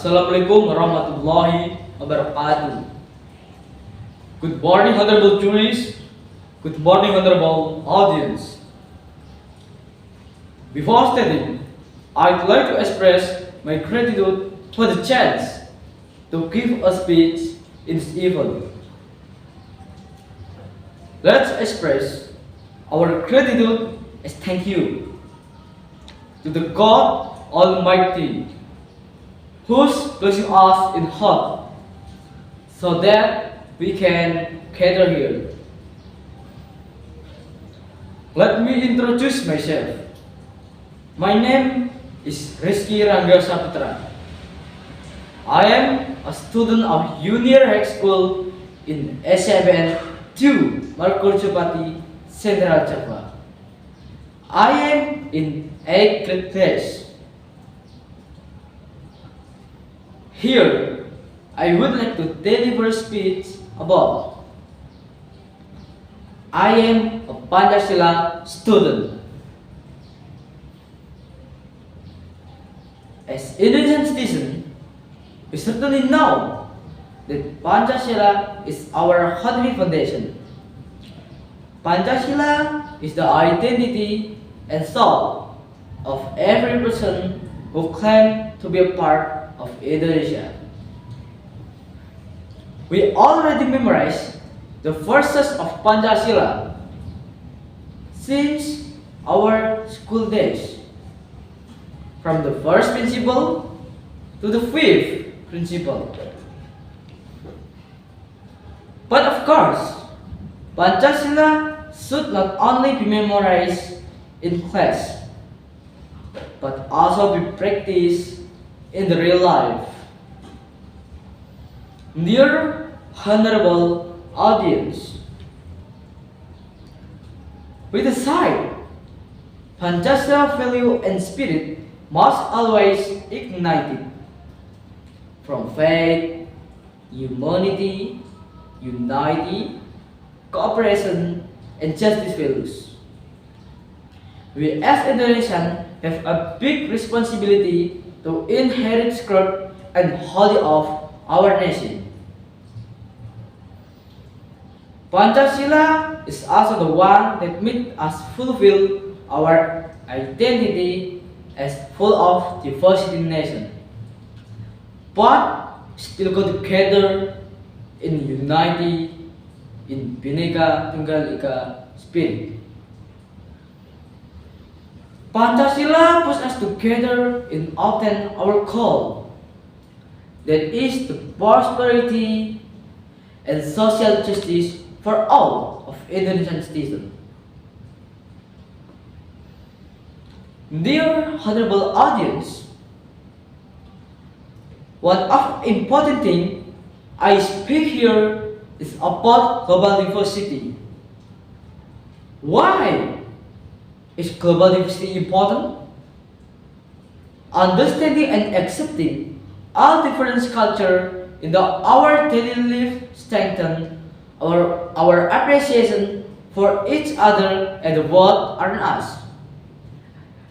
Assalamualaikum warahmatullahi wabarakatuh. Good morning, honorable juries. Good morning, honorable audience. Before starting, I'd like to express my gratitude for the chance to give a speech in this event. Let's express our gratitude as thank you to the God Almighty, who's blessing us in heart, so that we can gather here. Let me introduce myself. My name is Rizki Rangga Saputra. I am a student of Junior High School in SMN 2, Markojopati, Central Java. I am in 8th grade class. Here, I would like to deliver a speech about I am a Pancasila student. As Indonesian citizen, we certainly know that Pancasila is our heavenly foundation. Pancasila is the identity and soul of every person who claims to be a part of Indonesia. We already memorized the verses of Pancasila since our school days, from the first principle to the fifth principle. But of course, Pancasila should not only be memorized in class, but also be practiced in the real life. Dear honorable audience, with a side, Pancasila value and spirit must always ignite it from faith, humanity, unity, cooperation, and justice values. We as Indonesians have a big responsibility to inherit sacred and holy of our nation. Pancasila is also the one that makes us fulfill our identity as full of diversity nation, but still go together in unity in Bhinneka, Tunggal spirit. Pancasila puts us together in obtain our goal, that is the prosperity and social justice for all of Indonesian citizens. Dear honorable audience, one of important thing I speak here is about global diversity. Why is global diversity important? Understanding and accepting all different culture in our daily life strengthen our appreciation for each other and the world around us.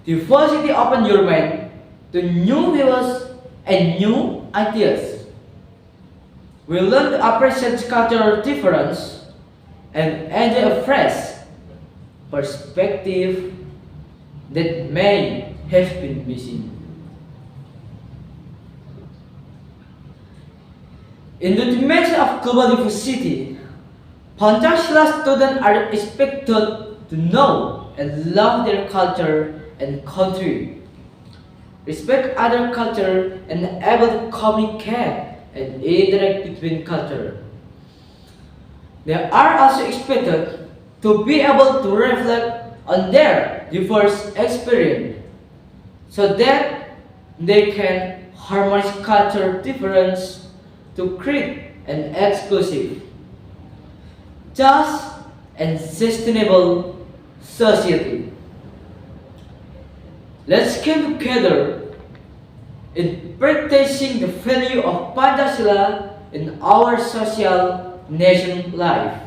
Diversity opens your mind to new views and new ideas. We learn to appreciate cultural difference and enjoy a fresh perspective that may have been missing. In the dimension of global diversity, Pancasila students are expected to know and love their culture and country, respect other culture, and able to communicate and interact between culture. They are also expected to be able to reflect on their diverse experience so that they can harmonize culture difference to create an exclusive, just, and sustainable society. Let's come together in practicing the value of Pancasila in our social nation life.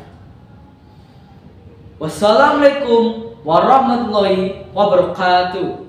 Wassalamualaikum warahmatullahi wabarakatuh.